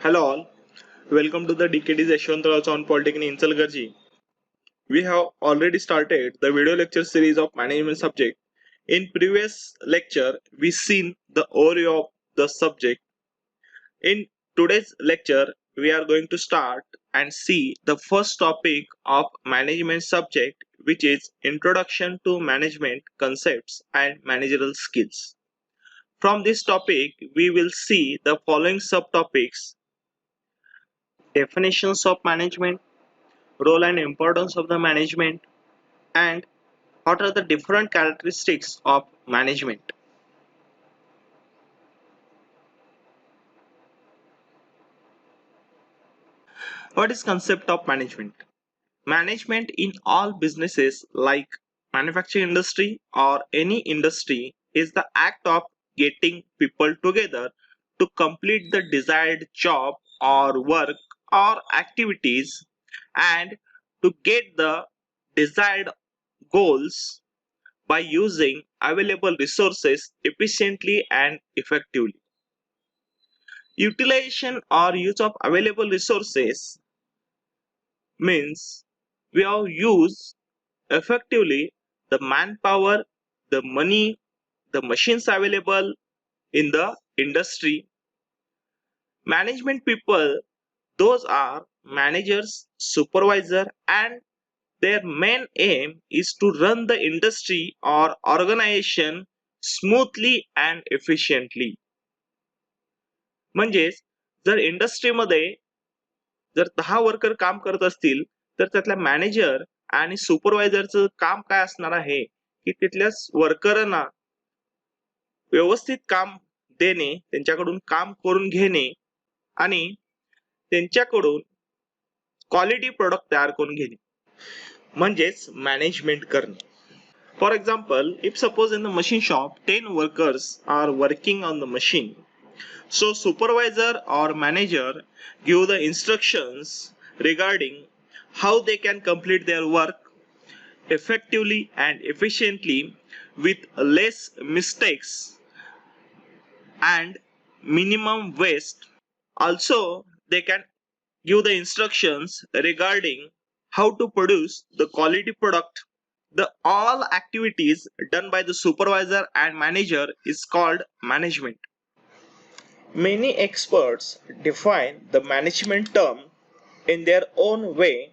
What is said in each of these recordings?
Hello all, welcome to the DKD's Yashwantrao on Polytechnic Insalgarji. We have already started the video lecture series of management subject. In previous lecture, we seen the overview of the subject. In today's lecture, we are going to start and see the first topic of management subject, which is Introduction to Management Concepts and Managerial Skills. From this topic, we will see the following subtopics: definitions of management, role and importance of the management, and what are the different characteristics of management. What is concept of management? Management in all businesses like manufacturing industry or any industry is the act of getting people together to complete the desired job or work or activities and to get the desired goals by using available resources efficiently and effectively. Utilization or use of available resources means we have used effectively the manpower, the money, the machines available in the industry. Management people, those are managers, supervisor, and their main aim is to run the industry or organization smoothly and efficiently. म्हणजेच जर इंडस्ट्रीमध्ये जर 10 worker काम करत असतील तर त्यातल्या manager आणि सुपरवायझरचं काम काय असणार आहे की तिथल्या वर्करांना व्यवस्थित काम देणे, त्यांच्याकडून काम करून घेणे आणि त्यांच्याकडून क्वालिटी प्रोडक्ट तयार करून घेणे म्हणजेच मॅनेजमेंट करणे. For example, if suppose in the machine shop 10 workers are working on the machine, so supervisor or manager give the instructions regarding how they can complete their work effectively and efficiently with less mistakes and minimum waste. Also, they can give the instructions regarding how to produce the quality product. The all activities done by the supervisor and manager is called management. Many experts define the management term in their own way.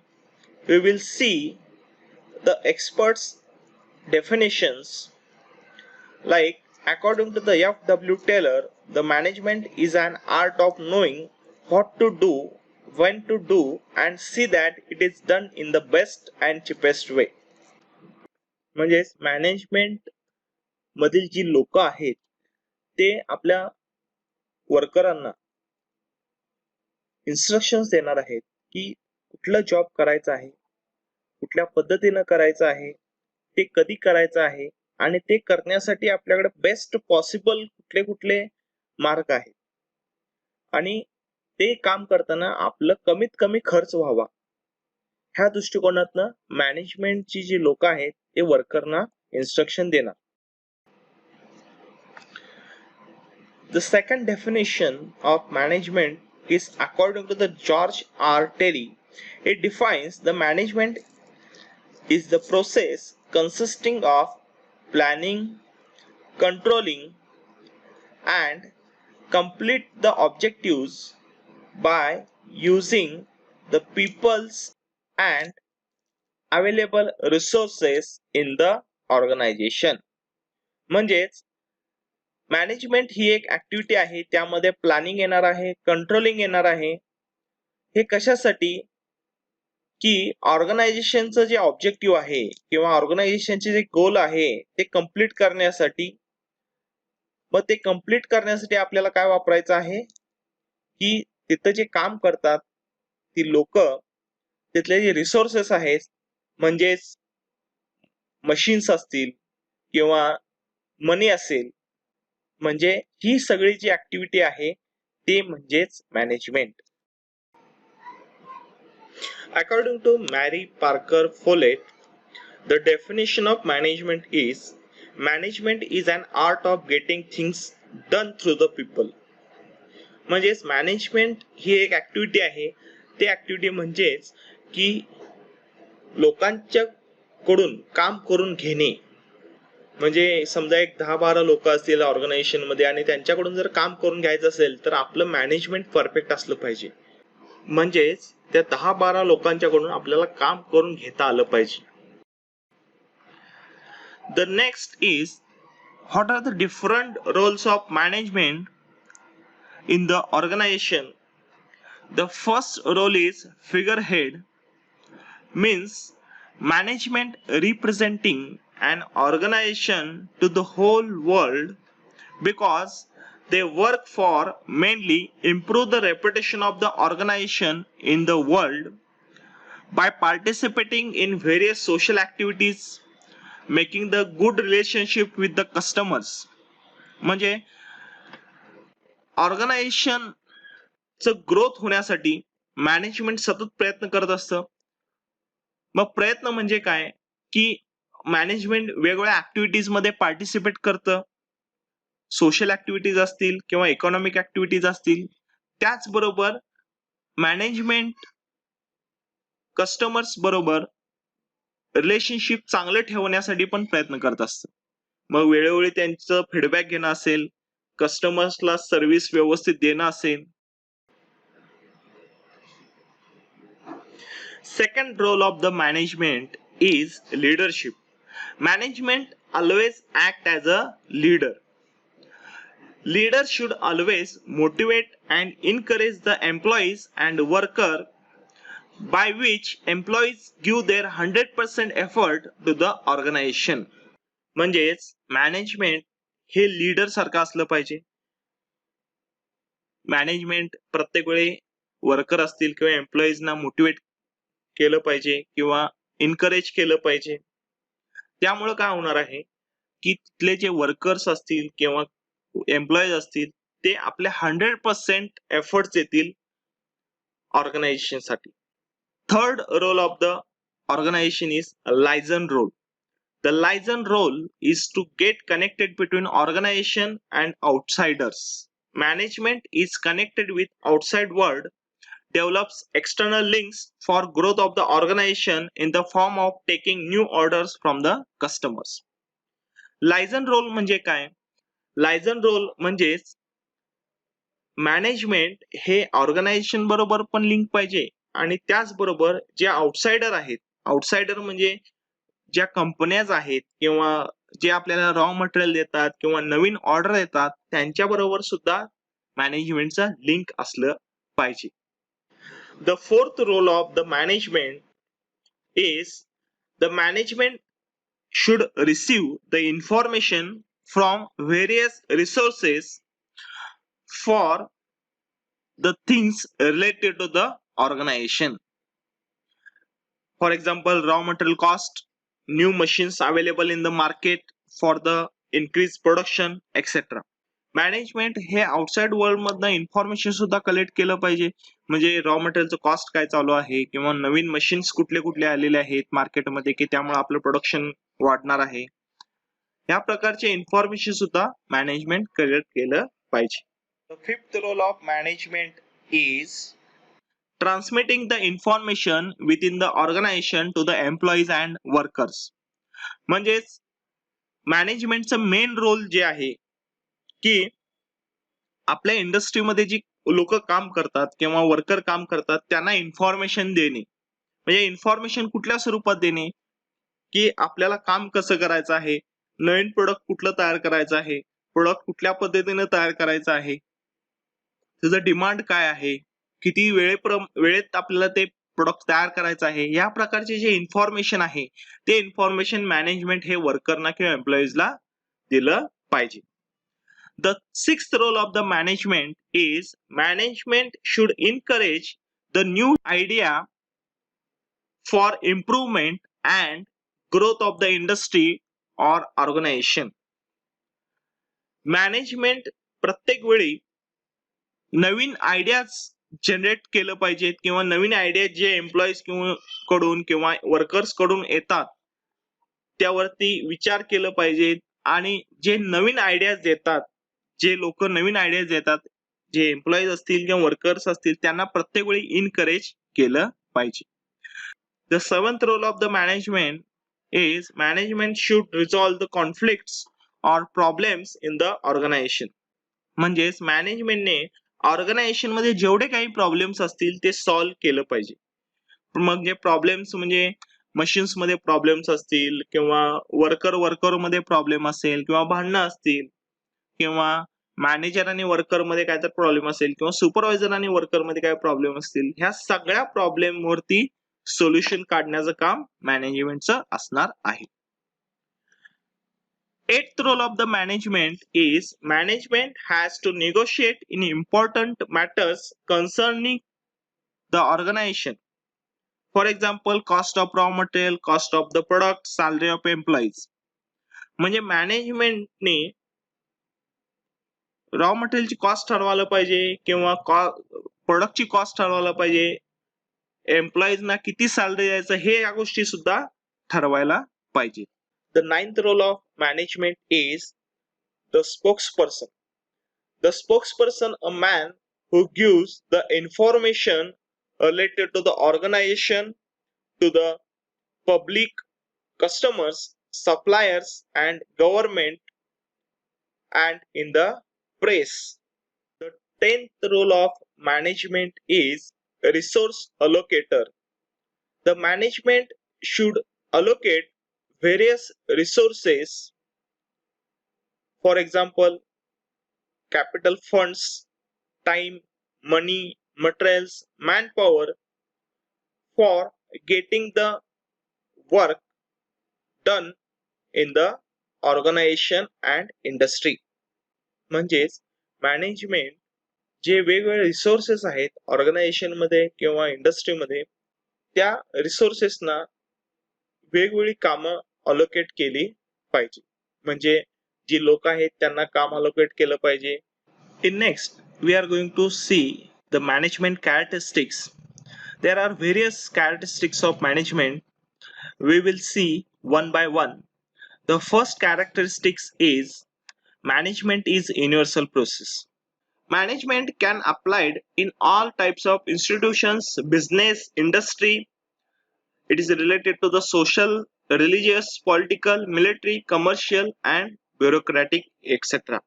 We will see the experts' definitions. Like, according to the F.W. Taylor, the management is an art of knowing what to do, when to do, and see that it is done in the best and cheapest way. म्हणजेच management मधील जी लोक आहेत ते आपल्या वर्करांना instructions देणार आहेत की कुठला जॉब करायचा आहे, कुठल्या पद्धतीनं करायचं आहे, ते कधी करायचं आहे आणि ते करण्यासाठी आपल्याकडे बेस्ट पॉसिबल कुठले कुठले मार्ग आहेत आणि ते काम करताना आपलं कमीत कमी खर्च व्हावा ह्या दृष्टिकोनातनं मॅनेजमेंटची जी लोक आहेत ते वर्करना इन्स्ट्रक्शन देणार. The second definition of management is according to the George R. Terry. It defines the management is the process consisting of planning, controlling, and complete the objectives by using the people's and available resources in the organization. म्हणजेच management ही एक activity आहे, त्यामध्ये planning येणार आहे, controlling येणार आहे. हे कशासाठी की ऑर्गनायझेशनचं जे ऑब्जेक्टिव्ह आहे किंवा ऑर्गनायझेशनचे जे गोल आहे ते कम्प्लीट करण्यासाठी. मग ते कम्प्लीट करण्यासाठी आपल्याला काय वापरायचं आहे की तिथं जे काम करतात ती लोक, तिथले जे रिसोर्सेस आहेत म्हणजेच मशीन्स असतील किंवा मनी असेल, म्हणजे ही सगळी जी ऍक्टिव्हिटी आहे ते म्हणजेच management. According to Mary Parker Follett, the definition of management is an art of getting things done through the people. म्हणजेच मॅनेजमेंट ही एक ऍक्टिव्हिटी आहे. ते ऍक्टिव्हिटी म्हणजेच की लोकांच्या कडून काम करून घेणे. म्हणजे समजा एक 10-12 लोक असतील ऑर्गनायझेशन मध्ये आणि त्यांच्याकडून जर काम करून घ्यायचं असेल तर आपलं मॅनेजमेंट परफेक्ट असलं पाहिजे. म्हणजेच त्या 10-12 लोकांच्याकडून आपल्याला काम करून घेता आलं पाहिजे. The next is, what are the different roles of management in the organization? The first role is figurehead, means management representing an organization to the whole world because they work for mainly improve the reputation of the organization in the world by participating in various social activities, making the good relationship with the customers. म्हणजे organisation च growth होण्यासाठी management सतत प्रयत्न करत असतं. मग प्रयत्न म्हणजे काय की मॅनेजमेंट वेगवेगळ्या ऍक्टिव्हिटीज मध्ये पार्टिसिपेट करतं. सोशल ऍक्टिव्हिटीज असतील किंवा इकॉनॉमिक ऍक्टिव्हिटीज असतील. त्याचबरोबर मॅनेजमेंट कस्टमर्स बरोबर रिलेशनशिप चांगलं ठेवण्यासाठी पण प्रयत्न करत असतं. मग वेळोवेळी त्यांचं फीडबॅक घेणं असेल, कस्टमर्सला सर्व्हिस व्यवस्थित देणं असेल. Second role of the management is leadership. Management always act as a leader. Leader should always motivate and encourage the employees and worker by which employees give their 100% effort to the organization. म्हणजेच management हे leader सारखं असलं पाहिजे. Management प्रत्येक वेळी worker असतील किंवा एम्प्लॉईजना motivate केलं पाहिजे किंवा एनकरेज केलं पाहिजे. त्यामुळे काय होणार आहे की तिथले जे वर्कर्स असतील किंवा एम्प्लॉईज असतील ते आपले 100% एफर्ट्स देतील ऑर्गनायझेशन साठी. Third role of the organisation is liaison role. The liaison role is to get connected between organization and outsiders. Management is connected with outside world, develops external links for growth of the organization in the form of taking new orders from the customers. Liaison role म्हणजे काय? Liaison role म्हणजेच management हे organisation बरोबर पण link पाहिजे आणि त्याचबरोबर जे outsider आहेत, outsider म्हणजे ज्या कंपन्याज आहेत किंवा जे आपल्याला रॉ मटेरियल देतात किंवा नवीन ऑर्डर देतात त्यांच्या बरोबर सुद्धा मॅनेजमेंटचा लिंक असलं पाहिजे. The fourth role of the management is the management should receive the information from various resources for the things related to the organization. For example, raw material cost, new machines available in the market for the increased production, etc. Management हे outside world मधनं information सुद्धा collect केलं पाहिजे. म्हणजे raw मटेरियलचं cost काय चालू आहे किंवा नवीन मशीन्स कुठले कुठले आलेले आहेत मार्केटमध्ये की त्यामुळे आपलं प्रोडक्शन वाढणार आहे. या प्रकारचे इन्फॉर्मेशन सुद्धा मॅनेजमेंट कलेक्ट केलं पाहिजे. The fifth role of management is transmitting the information within the organization to the employees and workers. म्हणजेच मॅनेजमेंटचं मेन रोल जे आहे की आपल्या इंडस्ट्रीमध्ये जी लोक काम करतात किंवा वर्कर काम करतात त्यांना इन्फॉर्मेशन देणे. म्हणजे इन्फॉर्मेशन कुठल्या स्वरूपात देणे की आपल्याला काम कसं करायचं आहे, नवीन प्रोडक्ट कुठलं तयार करायचं आहे, प्रोडक्ट कुठल्या पद्धतीने तयार करायचं आहे, त्याचं डिमांड काय आहे, किती वेळेत आपल्याला ते प्रोडक्ट तयार करायचं आहे. या प्रकारचे जे इन्फॉर्मेशन आहे ते इन्फॉर्मेशन मॅनेजमेंट हे वर्करना किंवा एम्प्लॉईजला दिलं पाहिजे. The sixth role of the management is management should encourage the new idea for improvement and growth of the industry or organisation. Management प्रत्येक वेळी नवीन आयडियाज जनरेट केलं पाहिजेत किंवा नवीन आयडिया जे एम्प्लॉईज कडून किंवा वर्कर्स कडून येतात त्यावरती विचार केलं पाहिजे. आणि जे नवीन आयडियाज देतात, जे लोक नवीन आयडियाज देतात जे एम्प्लॉईज असतील किंवा वर्कर्स असतील त्यांना प्रत्येक वेळी इनकरेज केलं पाहिजे. The seventh role of the management is management should resolve the conflicts or problems in the organization. म्हणजेच मॅनेजमेंटने ऑर्गनायझेशन मध्ये जेवढे काही प्रॉब्लेम्स असतील ते सॉल्व्ह केलं पाहिजे. मग जे प्रॉब्लेम्स म्हणजे मशीन्स मध्ये प्रॉब्लेम्स असतील किंवा वर्कर मध्ये प्रॉब्लेम असेल किंवा भांडणं असतील किंवा मॅनेजर आणि वर्कर मध्ये काय तर प्रॉब्लेम असेल किंवा सुपरवायझर आणि वर्कर मध्ये काय प्रॉब्लेम असतील, ह्या सगळ्या प्रॉब्लेम वरती सोल्युशन काढण्याचं काम मॅनेजमेंटचं असणार आहे. Eighth role of the management is management has to negotiate in important matters concerning the organization. For example, cost of raw material, cost of the product, salary of employees. म्हणजे मॅनेजमेंटने raw मटेरियलची cost ठरवायला पाहिजे किंवा प्रोडक्टची cost ठरवायला पाहिजे, एम्प्लॉईजना किती salary द्यायचं हे या गोष्टी सुद्धा ठरवायला पाहिजे. The ninth role of management is the spokesperson. The spokesperson, a man who gives the information related to the organization to the public, customers, suppliers, and government, and in the press. The 10th role of management is a resource allocator. The management should allocate various resources, for example, capital funds, time, money, materials, manpower, for getting the work done in the organization and industry. म्हणजेच management जे वेगवेगळे resources आहेत organisation मध्ये किंवा इंडस्ट्रीमध्ये, त्या रिसोर्सेसना वेगवेगळी कामं allocate केली पाहिजे. म्हणजे जी लोक आहेत त्यांना काम अलोकेट केलं पाहिजे. In next, we are going to see the management characteristics. There are various characteristics of management. We will see one by one. The first characteristics is management is universal process. Management can applied in all types of institutions, business, industry. It is related to the social, religious, political, military, commercial and bureaucratic etc.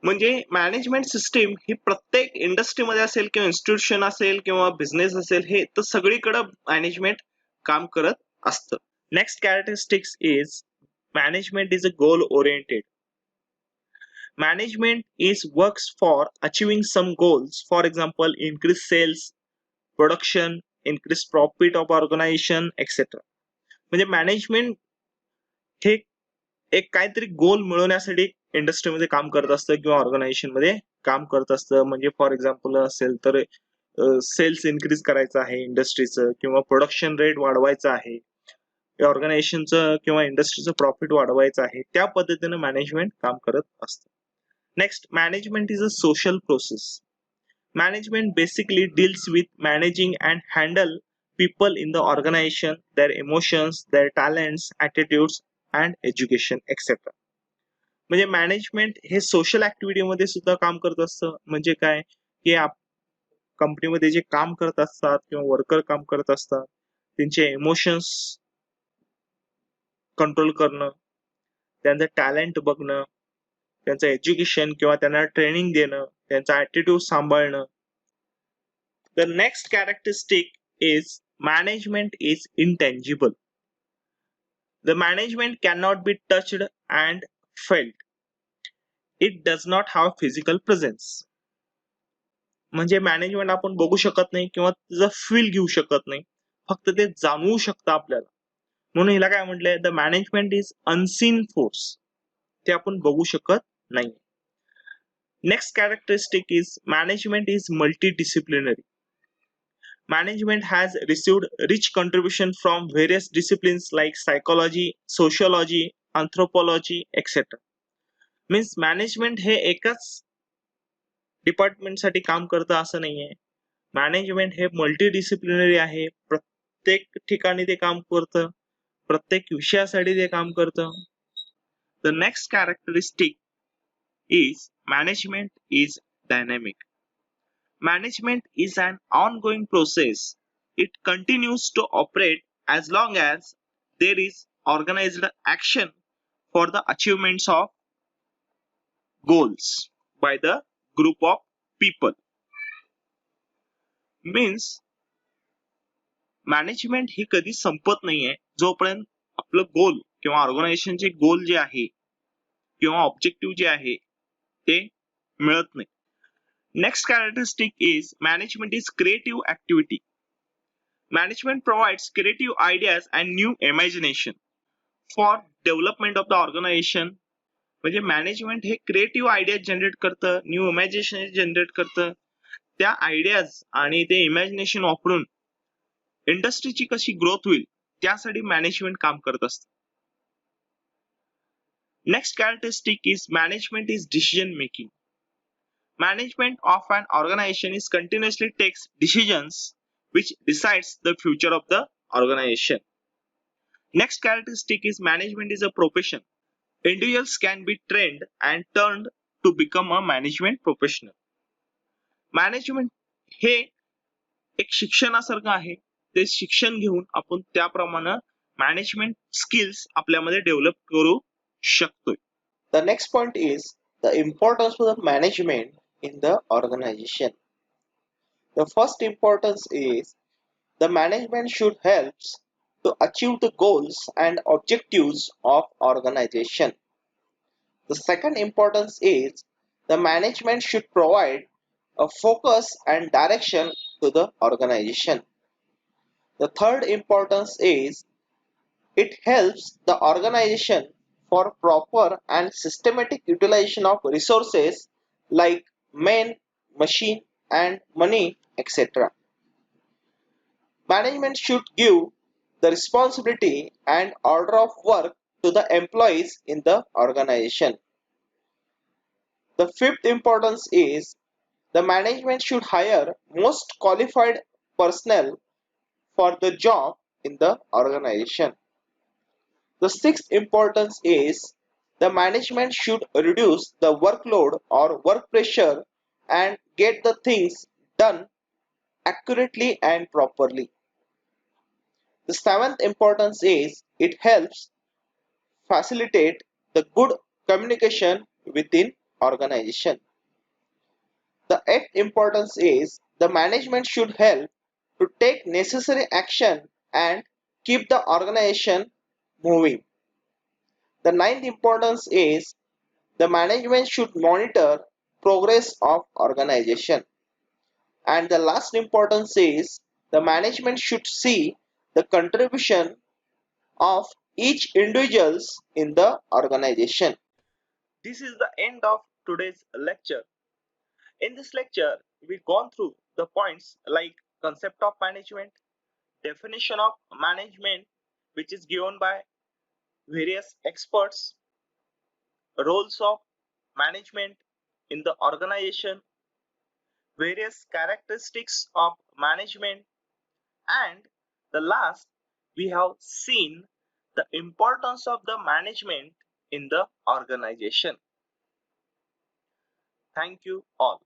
म्हणजे management system ही प्रत्येक इंडस्ट्रीमध्ये असेल किंवा institution असेल किंवा business असेल, हे तर सगळीकडे मॅनेजमेंट काम करत असतं. Next characteristics is management is a goal oriented. Management is works for achieving some goals, for example increase sales, production, increase profit of organisation etcetera. म्हणजे मॅनेजमेंट हे एक काहीतरी गोल मिळवण्यासाठी इंडस्ट्रीमध्ये काम करत असतं किंवा ऑर्गनायझेशन मध्ये काम करत असतं. म्हणजे फॉर एक्झाम्पल असेल तर सेल्स इन्क्रीज करायचं आहे इंडस्ट्रीचं किंवा प्रोडक्शन रेट वाढवायचं आहे, ऑर्गनायझेशनचं किंवा इंडस्ट्रीचं प्रॉफिट वाढवायचं आहे, त्या पद्धतीने मॅनेजमेंट काम करत असतं. Next, management is a social process. Management basically deals with managing and handle people in the organization, their emotions, their talents, attitudes and education etc. म्हणजे मॅनेजमेंट हे सोशल ऍक्टिव्हिटी मध्ये सुद्धा काम करत असतं. म्हणजे काय की कंपनीमध्ये जे काम करत असतात किंवा वर्कर काम करत असतात त्यांचे इमोशन्स कंट्रोल करणं, त्यांचं टॅलेंट बघणं, त्यांचं एज्युकेशन किंवा त्यांना ट्रेनिंग देणं, त्यांचा ऍटिट्यूड सांभाळणं. The next characteristic is management is intangible. The management cannot be touched and felt. It does not have physical presence. म्हणजे मॅनेजमेंट आपण बघू शकत नाही किंवा त्याचं फील घेऊ शकत नाही, फक्त ते जाणवू शकतं आपल्याला. म्हणून हिला काय म्हटलंय, the management is unseen force. ते आपण बघू शकत नाही. Next characteristic is management is multidisciplinary. Management has received rich contribution from various disciplines like psychology, sociology, anthropology, etc. Means management हे एकाच डिपार्टमेंट साठी काम करतं असं नाहीये. मॅनेजमेंट हे मल्टीडिसिप्लिनरी आहे. प्रत्येक ठिकाणी ते काम करतं, प्रत्येक विषयासाठी ते काम करतं. The next characteristic is management is dynamic. Management is an ongoing process. It continues to operate as long as there is organized action for the achievements of goals by the group of people. Means management ही कधी संपत नाहीये जोपर्यंत आपलं गोल किंवा ऑर्गनायझेशनचे गोल जे आहे किंवा objective जे आहे ते मिळत नाही. Next characteristic is management is creative activity. Management provides creative ideas and new imagination for development of the organisation. म्हणजे मॅनेजमेंट हे क्रिएटिव्ह आयडियाज जनरेट करतं, न्यू इमॅजिनेशन जनरेट करतं. त्या आयडियाज आणि ते इमॅजिनेशन वापरून इंडस्ट्रीची कशी ग्रोथ होईल त्यासाठी मॅनेजमेंट काम करत असतं. Next characteristic is management is decision making. Management of an organization is continuously takes decisions which decides the future of the organization. Next characteristic is management is a profession. Individuals can be trained and turned to become a management professional. Management हे एक शिक्षणासारखं आहे. ते शिक्षण घेऊन आपण त्याप्रमाणे management skills आपल्यामध्ये develop करू शकतोय. The next point is the importance of the management in the organization. The first importance is the management should help to achieve the goals and objectives of organization. The second importance is the management should provide a focus and direction to the organization. The third importance is it helps the organization for proper and systematic utilization of resources like men, machine, and money, etc. Management should give the responsibility and order of work to the employees in the organization. The fifth importance is the management should hire most qualified personnel for the job in the organization. The sixth importance is the management should reduce the workload or work pressure and get the things done accurately and properly. The seventh importance is it helps facilitate the good communication within organization. The eighth importance is the management should help to take necessary action and keep the organization moving. The ninth importance is the management should monitor progress of organization. And the last importance is the management should see the contribution of each individuals in the organization. This is the end of today's lecture. In this lecture, we've gone through the points like concept of management, definition of management, which is given by various experts, roles of management in the organization, various characteristics of management, and the last, we have seen the importance of the management in the organization. Thank you all.